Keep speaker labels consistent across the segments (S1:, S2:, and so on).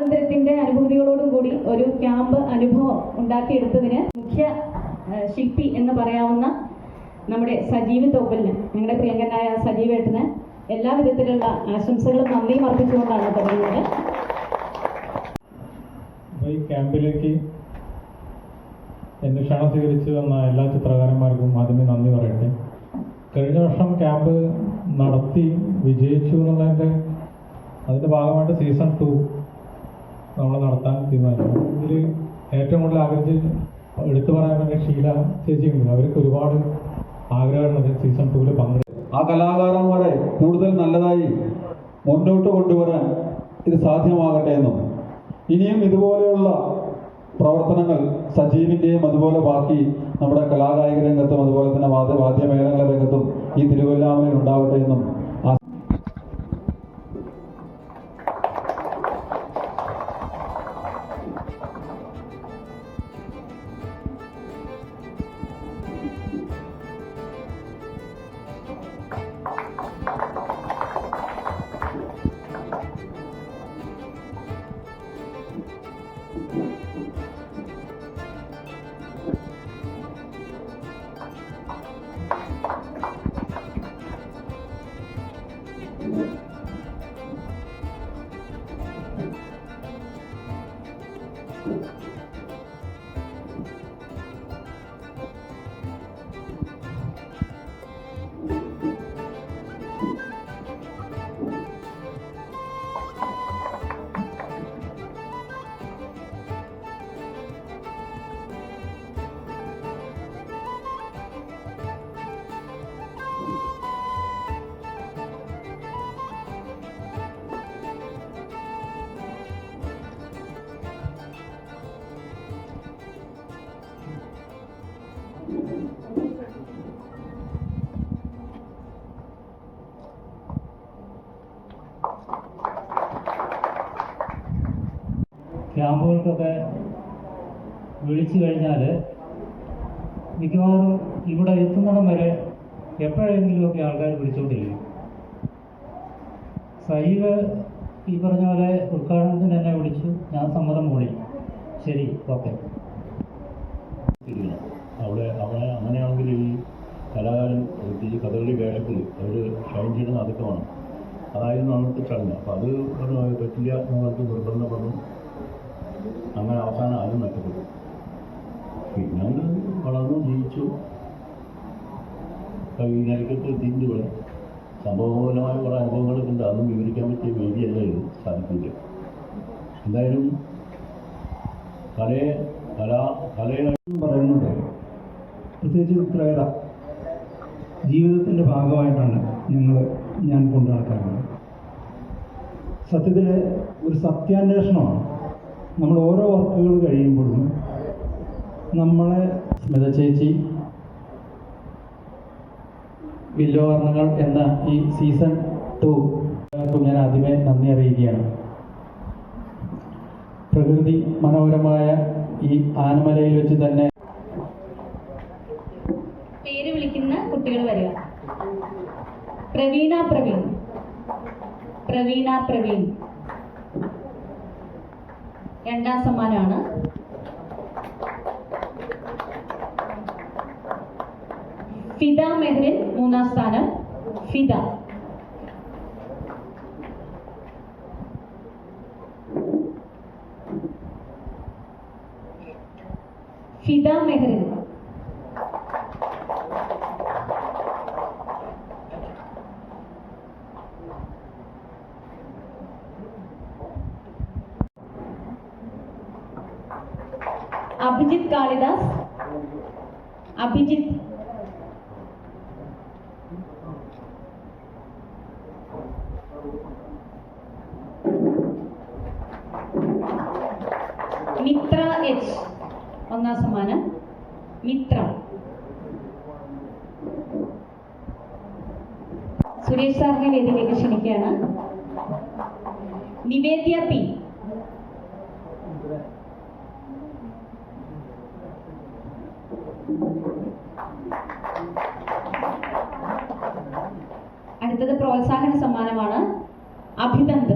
S1: സ്വാതന്ത്ര്യത്തിന്റെ അനുഭൂതികളോടും കൂടി ഒരു ക്യാമ്പ് അനുഭവം ഉണ്ടാക്കിയെടുത്തതിന് മുഖ്യ ശില്പി എന്ന് പറയാവുന്ന നമ്മുടെ സജീവ് തോപ്പലിന്, ഞങ്ങളുടെ പ്രിയങ്കരനായ സജീവേട്ടന് എല്ലാവിധത്തിലുള്ള ആശംസകളും നന്ദിയും അർപ്പിച്ചുകൊണ്ടാണ് തുടങ്ങുന്നത്.
S2: ഈ ക്യാമ്പിലേക്ക് എന്നെ ക്ഷണം സ്വീകരിച്ചു വന്ന എല്ലാ ചിത്രകാരന്മാർക്കും ആദ്യമേ നന്ദി പറയട്ടെ. കഴിഞ്ഞ വർഷം ക്യാമ്പ് നടത്തി വിജയിച്ചു എന്നുള്ളതിൻ്റെ അതിൻ്റെ ഭാഗമായിട്ട് സീസൺ 2 നമ്മൾ നടത്താൻ തീരുമാനിച്ചു. ഇതിൽ ഏറ്റവും കൂടുതൽ ആഗ്രഹിച്ച് എടുത്തു പറയാൻ വേണ്ടി ഷീല ചേച്ചിയുണ്ട്. അവർക്ക് ഒരുപാട് ആഗ്രഹമുണ്ട് സീസൺ 2 പങ്കെടുക്കും.
S3: ആ കലാകാരന്മാരെ കൂടുതൽ നല്ലതായി മുന്നോട്ട് കൊണ്ടുവരാൻ ഇത് സാധ്യമാകട്ടെ എന്നും ഇനിയും ഇതുപോലെയുള്ള പ്രവർത്തനങ്ങൾ സജീവിൻ്റെയും അതുപോലെ ബാക്കി നമ്മുടെ കലാകായിക രംഗത്തും അതുപോലെ തന്നെ വാദ്യമേളങ്ങളുടെ രംഗത്തും ഈ തിരുവല്ലാമലയിൽ ഉണ്ടാവട്ടെ എന്നും
S4: ക്യാമ്പുകൾക്കൊക്കെ വിളിച്ചു കഴിഞ്ഞാൽ മിക്കവാറും ഇവിടെ എത്തുന്നിടം വരെ എപ്പോഴെങ്കിലുമൊക്കെ ആൾക്കാർ വിളിച്ചുകൊണ്ടിരിക്കും. സജീവ് ഈ പറഞ്ഞ പോലെ ഉദ്ഘാടനത്തിന് എന്നെ വിളിച്ചു, ഞാൻ സമ്മതം മൂളി, ശരി ഓക്കെ.
S5: അവിടെ അങ്ങനെയാണെങ്കിൽ ഈ കലാകാരൻ ഈ കഥകളി വേഷത്തിൽ അവർ ഷൈൻ ചെയ്യുന്ന അതൊക്കെയാണ്. അതായിരുന്നു അന്നത്തെ ചടങ്ങ്. അപ്പം അത് പറ്റില്ല എന്നുള്ളത് നിർബന്ധപ്പെടുന്നു. അങ്ങനെ അവസാനം ആരും നഷ്ടപ്പെട്ടു. പിന്നെ അത് വളർന്നു ജീവിച്ചു. ഈ നിലയ്ക്കത്ത് എത്തിയിട്ട് ഇവിടെ സംഭവപരമായ കുറേ അനുഭവങ്ങളൊക്കെ ഉണ്ട്. അതൊന്നും വിവരിക്കാൻ പറ്റിയ വേദിയല്ല ഇത്, സാധിക്കില്ല. എന്തായാലും കലയെ
S6: പറയുന്നത് പ്രത്യേകിച്ച് ചിത്രകല ജീവിതത്തിൻ്റെ ഭാഗമായിട്ടാണ് ഞാൻ കൊണ്ടു നടക്കാറുള്ളത്. സത്യത്തിൽ ഒരു സത്യാന്വേഷണമാണ്. നമ്മൾ ഓരോ വർക്കുകൾ കഴിയുമ്പോഴും നമ്മളെ
S2: സ്മിത ചേച്ചി വില്ലോവർണ്ണങ്ങൾ എന്ന ഈ സീസൺ 2 ഞാൻ ആദ്യമേ നന്ദി അറിയിക്കുകയാണ്. പ്രകൃതി മനോഹരമായ ഈ ആനമലയിൽ വെച്ച് തന്നെ
S1: പേര് വിളിക്കുന്ന കുട്ടികൾ വരിക. പ്രവീണ പ്രവീൺ, പ്രവീണ പ്രവീൺ രണ്ടാം സമ്മാനമാണ്. ഫിദ മെഹ്റിൻ മൂന്നാം സ്ഥാനം. ഫിദ ഫിദ മെഹ്റിൻ അഭിജിത്ത് കാളിദാസ്. അഭിജിത്ത് മിത്ര എച്ച് ഒന്നാം സമ്മാനം. മിത്ര സുരേഷ് സാറിനെ വേദിയിലേക്ക് ക്ഷണിക്കുകയാണ്. നിവേദ്യ പി. അടുത്തത് പ്രോത്സാഹന സമ്മാനമാണ്. അഭിനന്ദ്.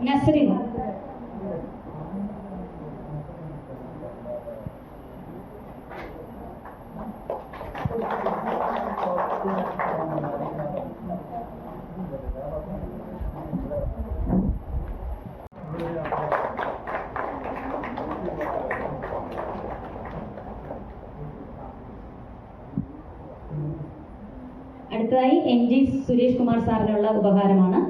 S1: നസ്രിൻ. അടുത്തതായി NG സുരേഷ് കുമാർ സാറിനുള്ള ഉപഹാരമാണ്.